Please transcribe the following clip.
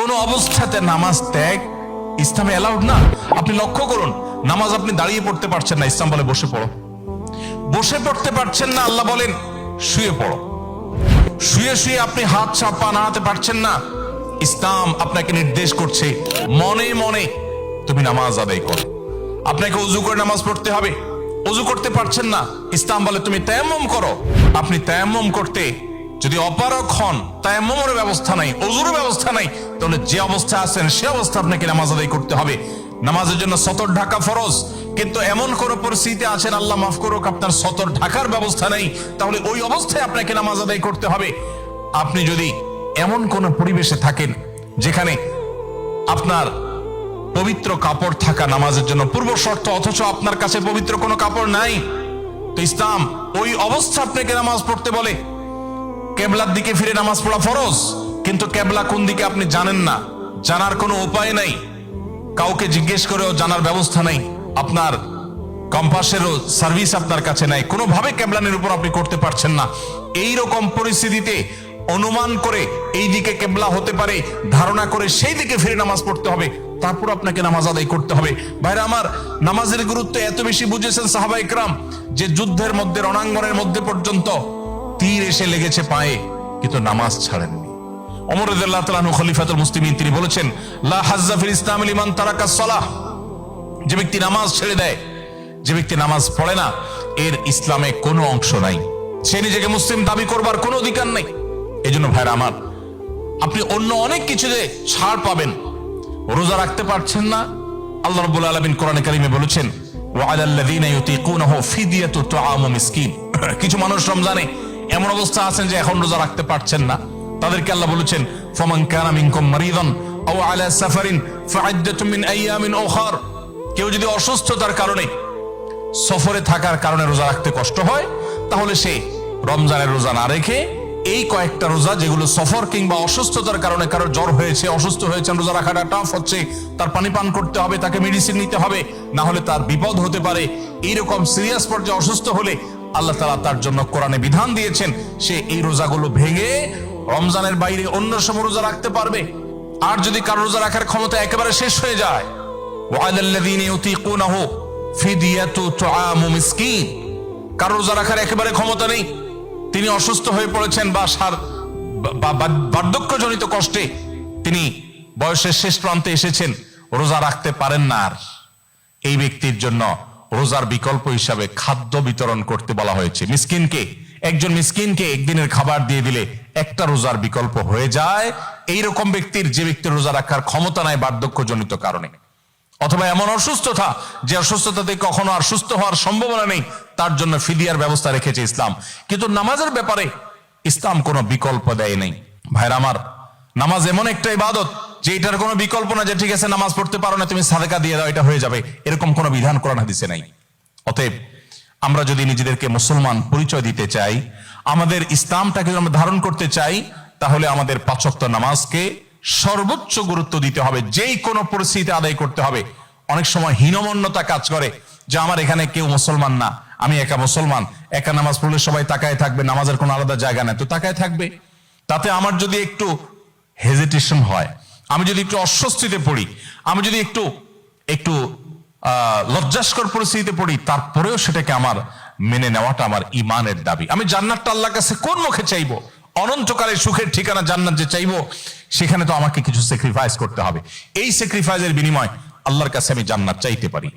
কোন অবস্থাতে নামাজ ত্যাগ ইসলামে অ্যালাউড না। আপনি লক্ষ্য করুন, নামাজ আপনি দাঁড়িয়ে পড়তে পারছেন না, ইসলাম বলে বসে পড়ো। বসে পড়তে পারছেন না, আল্লাহ বলেন শুয়ে পড়ো। শুয়ে শুয়ে আপনি হাত পা নাড়াতে পারছেন না, ইসলাম আপনাকে নির্দেশ করছে মনে মনে তুমি নামাজ আদায় করো। আপনাকে ওযু করে নামাজ পড়তে হবে, ওযু করতে পারছেন না, ইসলাম বলে তুমি তায়াম্মুম করো। আপনি তায়াম্মুম করতে যদি অপারগ হন, তায়াম্মুমের ব্যবস্থা নাই, ওযুর ব্যবস্থা নাই, তাহলে যে অবস্থা আছেন সে অবস্থা আপনাকে নামাজ আদায় করতে হবে। নামাজের জন্য সতর ঢাকা ফরজ, কিন্তু এমন কোন পরিস্থিতিতে আছেন আল্লাহ মাফ করুক আপনার সতর ঢাকার ব্যবস্থা নেই, তাহলে ওই অবস্থায় আপনাকে নামাজ আদায় করতে হবে। আপনি যদি এমন কোন পরিবেশে থাকেন যেখানে আপনার পবিত্র কাপড় থাকা নামাজের জন্য পূর্ব শর্ত, অথচ আপনার কাছে পবিত্র কোনো কাপড় নাই, তো ইসলাম ওই অবস্থা আপনাকে নামাজ পড়তে বলে। কেবলার দিকে ফিরে নামাজ পড়া ফরজ, কিন্তু কেবলা কোন দিকে আপনি জানেন না, জানার কোনো উপায় নাই, কাউকে জিজ্ঞেস করেও জানার ব্যবস্থা নাই, আপনার কম্পাসেরও সার্ভিস আপনার কাছে নাই, কোনোভাবে কেবলানের উপর আপনি করতে পারছেন না। এই রকম পরিস্থিতিতে অনুমান করে এই দিকে কেবলা হতে পারে ধারণা করে সেই দিকে ফিরে নামাজ পড়তে হবে, তারপর আপনাকে নামাজ আদায় করতে হবে। ভাইরা আমার, নামাজের গুরুত্ব এত বেশি বুঝেছেন সাহাবা ইকরাম যে যুদ্ধের মধ্যে, রণাঙ্গনের মধ্যে পর্যন্ত তীর এসে লেগেছে পায়ে, কিন্তু নামাজ ছাড়েননি। ওমর রাদিয়াল্লাহু তাআলা আনহু খলিফাতুল মুসলিমিন, তিনি বলেছেন লা হাজ্জা ফিল ইসলাম লিমান তারাকা সালাহ, যে ব্যক্তি নামাজ ছেড়ে দেয়, যে ব্যক্তি নামাজ পড়ে না, এর ইসলামে কোনো অংশ নাই, সে নিজেকে মুসলিম দাবি করবার কোনো অধিকার নাই। এজন্য ভাইরা আমার, আপনি অন্য অনেক কিছুতে ছাড় পাবেন, রোজা রাখতে পারছেন না, আল্লাহ রাব্বুল আলামিন কোরআনে কারিমে বলেছেন ওয়া আলাল্লাযীনা ইউতীকুনাহু ফিদিয়াতু তুআমু মিসকিন। কিছু মানুষ রমজানে এমন অবস্থা আছেন যে এখন রোজা রাখতে পারছেন না, তাদেরকে আল্লাহ বলেছেন ফামান কানা মিনকুম মারিদান আও আলা সাফারিন ফাইদ্দাতুম মিন আইয়ামিন উখার। কেউ যদি অসুস্থতার কারণে, সফরে থাকার কারণে রোজা রাখতে কষ্ট হয়, তাহলে সে রমজানের রোজা না রেখে এই কয়েকটা রোজা, যেগুলো সফর কিংবা অসুস্থতার কারণে, কারো জ্বর হয়েছে, অসুস্থ হয়েছে, রোজা রাখাটা টাফ হচ্ছে, তার পানি পান করতে হবে, তাকে মেডিসিন নিতে হবে, না হলে তার বিপদ হতে পারে, এইরকম সিরিয়াস পর্যায়ে অসুস্থ হলে আল্লাহ তাআলা তার জন্য কোরআনে বিধান দিয়েছেন সে এই রোজাগুলো ভেঙে রমজানের বাইরে অন্য সময় রোজা রাখতে পারবে। আর যদি কারো রোজা রাখার ক্ষমতা একেবারে শেষ হয়ে যায়, ওয়ালাল্লাযীনা ইউতীকুনাহু ফিদিয়াতু তুআমু মিসকিন, কারো রোজা রাখার একেবারে ক্ষমতা নেই, তিনি অসুস্থ হয়ে পড়েছেন বা বার্ধক্যজনিত কষ্টে তিনি বয়সের শেষ প্রান্তে এসেছেন, রোজা রাখতে পারেন না, আর এই ব্যক্তির জন্য রোজার বিকল্প হিসাবে খাদ্য বিতরণ করতে বলা হয়েছে। মিসকিনকে, একজন মিসকিনকে একদিনের খাবার দিয়ে দিলে একটা রোজার বিকল্প হয়ে যায়। এইরকম ব্যক্তির, যে ব্যক্তির রোজা রাখার ক্ষমতা নাই বার্ধক্যজনিত কারণে, অথবা এমন অসুস্থতা যে অসুস্থতাতে কখনো আর সুস্থ হওয়ার সম্ভাবনা নেই, তার জন্য ফিদিয়ার ব্যবস্থা রেখেছে ইসলাম। কিন্তু নামাজের ব্যাপারে ইসলাম কোনো বিকল্প দেয় নাই। ভাইরা আমার, নামাজ এমন একটা ইবাদত যে এটার কোনো বিকল্প না, যে ঠিক আছে নামাজ পড়তে পারো না, তুমি সাদাকা দিয়ে দাও, এটা হয়ে যাবে, এরকম কোনো বিধান কোরআন হাদিসে নাই। অতএব আমরা যদি নিজেদেরকে মুসলমান পরিচয় দিতে চাই, আমাদের ইসলামটাকে আমরা ধারণ করতে চাই, তাহলে আমাদের 5 ওয়াক্ত নামাজকে সর্বোচ্চ গুরুত্ব দিতে হবে, যেই কোনো পরিস্থিতিতে আদায় করতে হবে। অনেক সময় হীনমন্যতা কাজ করে যে আমার এখানে কেউ মুসলমান না, আমি একা মুসলমান, একা নামাজ পড়লে সবাই তাকায় থাকবে, নামাজের কোনো আলাদা জায়গা নেই, তো তাকায় থাকবে। তাতে আমার যদি একটু হেজিটেশন হয়, আমি যদি একটু অস্বস্তিতে পড়ি, আমি যদি একটু লজ্জাস্কর পরিস্থিতিতে পড়ি, তারপরেও সেটাকে আমার মেনে নেওয়াটা আমার ইমানের দাবি। আমি জান্নাতটা আল্লাহর কাছে কোন মুখে চাইবো? অনন্তকালের সুখের ঠিকানা জান্নাত যে চাইবো, সেখানে তো আমাকে কিছু স্যাক্রিফাইস করতে হবে। এই স্যাক্রিফাইসের বিনিময় আল্লাহর কাছে আমি জান্নাত চাইতে পারি।